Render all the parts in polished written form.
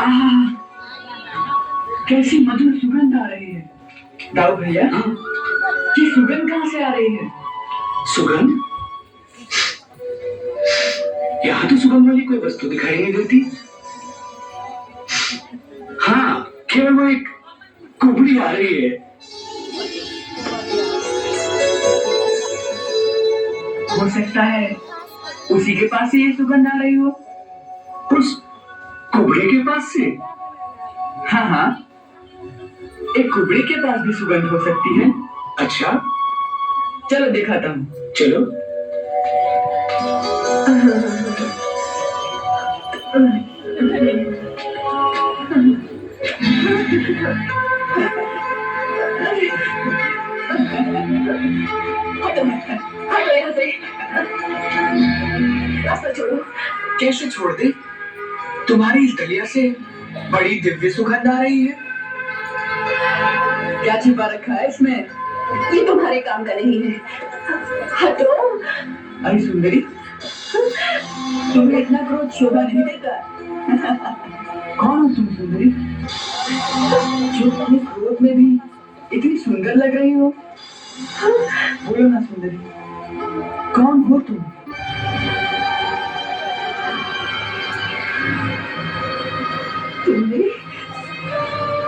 आह, कैसी मधुर सुगंध आ रही है। दाऊ भैया, ये सुगंध कहाँ से आ रही है? सुगंध? यहाँ तो सुगंध वाली कोई वस्तु दिखाई नहीं देती। हाँ, केवल वो एक कुबड़ी आ रही है। हो सकता है उसी के पास से ये सुगंध आ रही हो। उस कुबड़ी के पास से? हाँ हाँ, एक कुबड़ी के पास भी सुगंध हो सकती है। अच्छा, चलो दिखाता हूँ। चलो। हटो यहाँ से, रास्ता छोड़ो। कैसे छोड़ दे? तुम्हारी इस दलिया से बड़ी दिव्य सुगंध आ रही है। क्या छिपा रखा है इसमें? ये तुम्हारे काम का नहीं है, हटो। अरे सुंदरी, तुम्हें इतना क्रोध शोभा नहीं देता। कौन हो तुम सुंदरी, जो अपने क्रोध में भी इतनी सुंदर लग रही हो? बोलो ना सुंदरी, कौन हो तुम?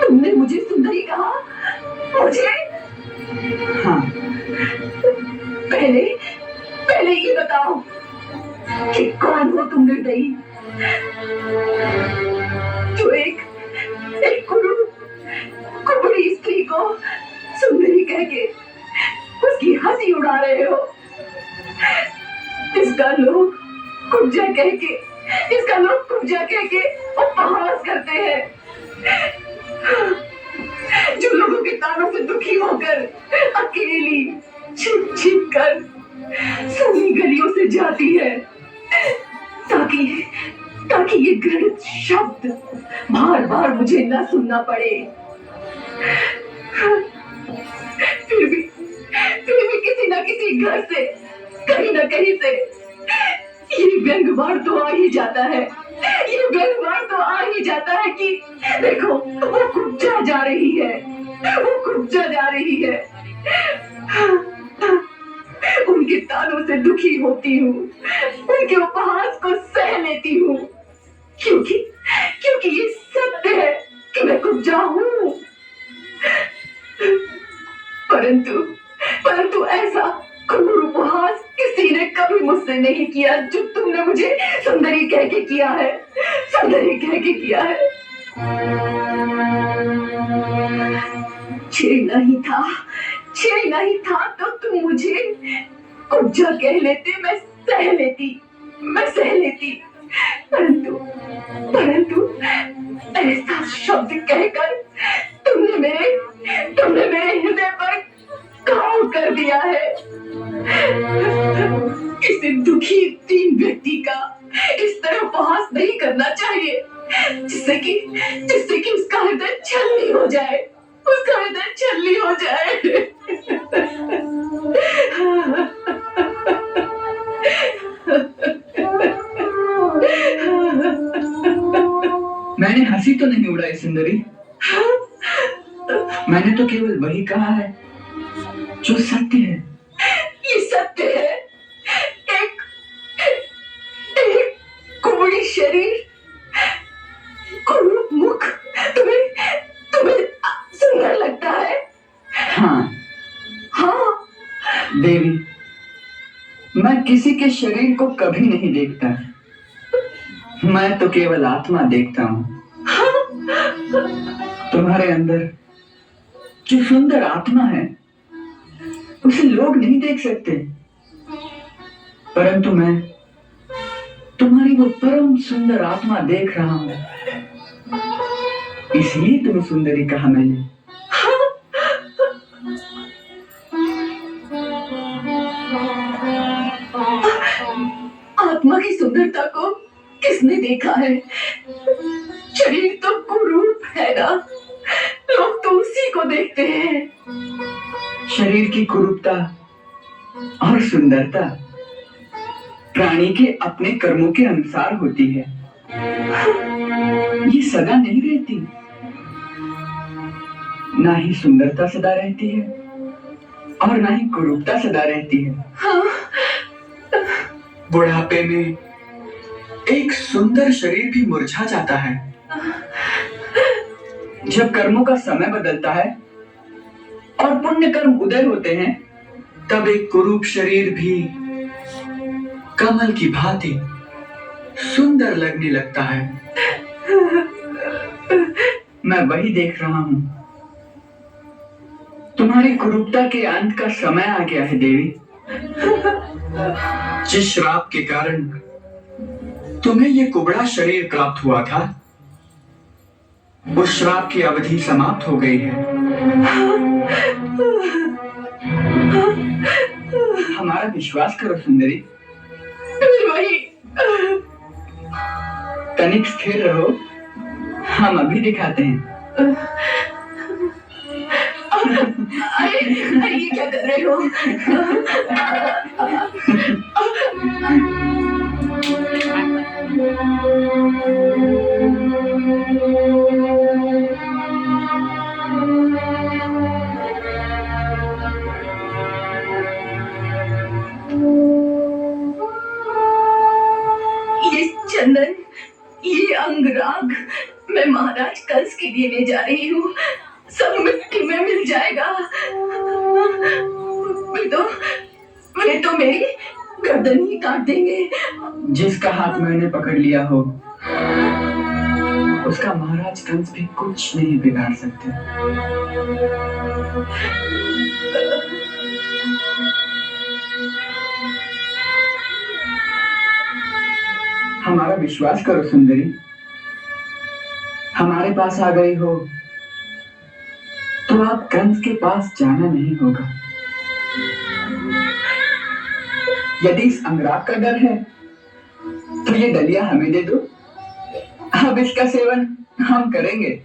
तुमने मुझे सुंदरी कहा? मुझे? हाँ। पहले ये बताओ कि कौन हो तुम निर्दयी, जो एक कुबड़ी स्त्री को सुंदरी कह के उसकी हंसी उड़ा रहे हो, इसका लोग कुब्जा कह के उपहास करते हैं, जो लोगों के तानों से दुखी होकर अकेली छिप कर सूनी गलियों से जाती है, ताकि ये घृणित शब्द बार बार मुझे न सुनना पड़े। फिर भी किसी न किसी घर से, कहीं न कहीं से ये व्यंग्यवार तो आ ही जाता है, कि देखो वो कुब्जा जा रही है, उनके तानों से दुखी होती हूँ, उनके उपहास को सह लेती हूँ, क्योंकि ये सत्य है कि मैं कुब्जा हूँ। परंतु ऐसा क्रूर उपहास किसी ने कभी मुझसे नहीं किया जो तुमने मुझे सुंदरी कह के किया है। छेड़ना ही था तो तुम मुझे कुब्जा कह लेते, मैं सह लेती, परंतु ऐसा शब्द कहकर तुमने मेरे हृदय पर घाव कर दिया है। किसी दुखी दीन व्यक्ति का इस तरह उपहास नहीं करना चाहिए, जिससे कि उसका हृदय छलनी हो जाए, मैंने हंसी तो नहीं उड़ाई सुंदरी, मैंने तो केवल वही कहा है जो सत्य है। ये सत्य है। एक कुबड़ी शरीर, कुरूप मुख तुम्हें सुंदर लगता है? हाँ देवी, मैं किसी के शरीर को कभी नहीं देखता, मैं तो केवल आत्मा देखता हूँ। तुम्हारे अंदर जो सुंदर आत्मा है उसे लोग नहीं देख सकते, परंतु मैं तुम्हारी वो परम सुंदर आत्मा देख रहा हूँ, इसलिए तुम्हें सुंदरी कहा मैंने। आत्मा की सुंदरता को किसने देखा है? शरीर तो कुरूप है ना, लोग तो उसी को देखते हैं। शरीर की कुरूपता और सुंदरता प्राणी के अपने कर्मों के अनुसार होती है। ये सदा नहीं रहती, ना ही सुंदरता सदा रहती है और ना ही कुरूपता सदा रहती है। हाँ, बुढ़ापे में एक सुंदर शरीर भी मुरझा जाता है। जब कर्मों का समय बदलता है और पुण्य कर्म उदय होते हैं, तब एक कुरूप शरीर भी कमल की भांति सुंदर लगने लगता है। मैं वही देख रहा हूं। तुम्हारी कुरूपता के अंत का समय आ गया है देवी। जिस श्राप के कारण तुम्हें ये कुबड़ा शरीर प्राप्त हुआ था, उस श्राप की अवधि समाप्त हो गई है। हमारा विश्वास करो सुंदरी। फिर वही। तनिक स्थिर रहो, हम अभी दिखाते हैं। अरे अरे, ये क्या कर रहे हो? ये चंदन, ये अंगराग मैं महाराज कंस के लिए ले जा रही हूँ। सब मिट्टी में मिल जाएगा। वे तो मेरी गर्दन ही काट देंगे। जिसका हाथ मैंने पकड़ लिया हो, उसका महाराज कंस भी कुछ नहीं बिगाड़ सकते। हमारा विश्वास करो सुंदरी। हमारे पास आ गई हो तो आप कंस के पास जाना नहीं होगा। यदि इस अंगराग का डर है तो ये डलिया हमें दे दो, अब इसका सेवन हम करेंगे।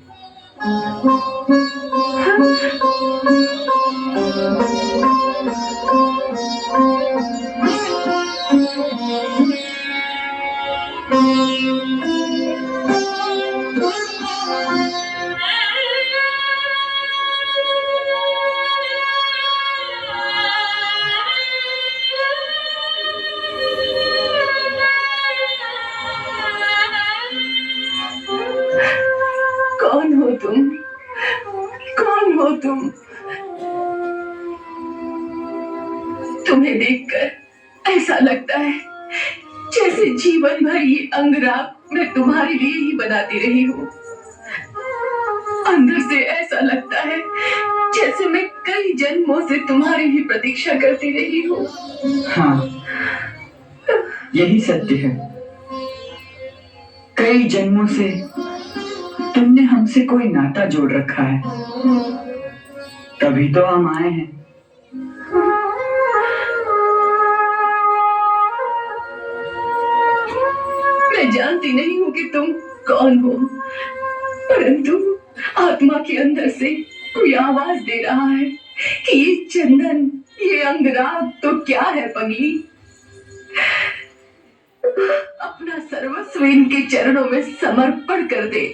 कौन हो तुम? कौन हो तुम? तुम्हें देखकर ऐसा लगता है जैसे जीवन भर ये अंगराग मैं तुम्हारे लिए ही बनाती रही हूँ। अंदर से ऐसा लगता है जैसे मैं कई जन्मों से तुम्हारी ही प्रतीक्षा करती रही हूँ। हाँ, यही सत्य है। कई जन्मों से तुमने हमसे कोई नाता जोड़ रखा है, तभी तो हम आए हैं। मैं जानती नहीं हूँ कि तुम कौन हो, परंतु आत्मा के अंदर से कोई आवाज दे रहा है कि ये चंदन, ये अंगराग तो क्या है पगली। अपना सर्वस्व इनके चरणों में समर्पण कर दे।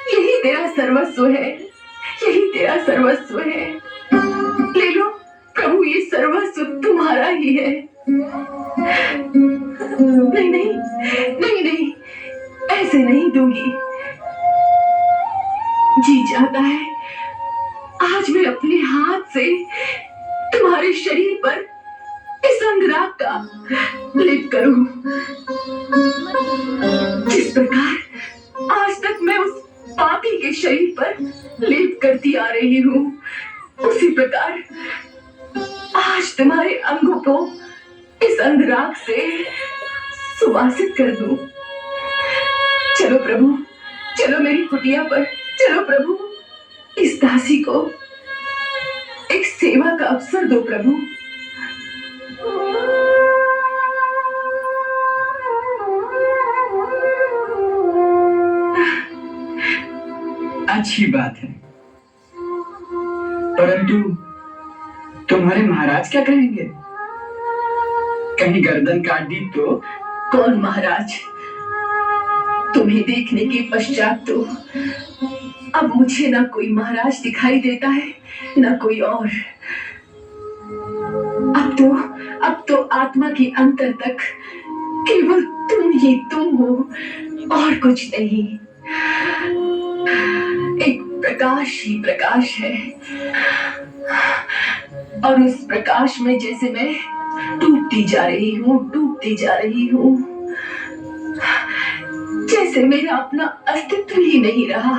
यही तेरा सर्वस्व है, यही तेरा सर्वस्व है। ले लो प्रभु, ये सर्वस्व तुम्हारा ही है। नहीं नहीं नहीं नहीं, ऐसे नहीं दूंगी। जी चाहता है आज मैं अपने हाथ से तुम्हारे शरीर पर इस अंगराग का लेप करूं। जिस प्रकार आज तक मैं उस पापी के शरीर पर लेप करती आ रही हूं, उसी प्रकार आज तुम्हारे अंगों को इस अंगराग से सुवासित कर दूं। चलो प्रभु, चलो मेरी कुटिया पर, चलो प्रभु। इस दासी को एक सेवा का अवसर दो प्रभु। अच्छी बात है, परंतु तुम्हारे महाराज क्या कहेंगे? कहीं गर्दन काट दी तो? कौन महाराज? तुम्हें देखने के पश्चात तो अब मुझे ना कोई महाराज दिखाई देता है, ना कोई और। अब तो आत्मा की अंतर तक केवल तुम ही तुम हो, और कुछ नहीं। एक प्रकाश ही प्रकाश है, और उस प्रकाश में जैसे मैं डूबती जा रही हूँ, जैसे मेरा अपना अस्तित्व ही नहीं रहा।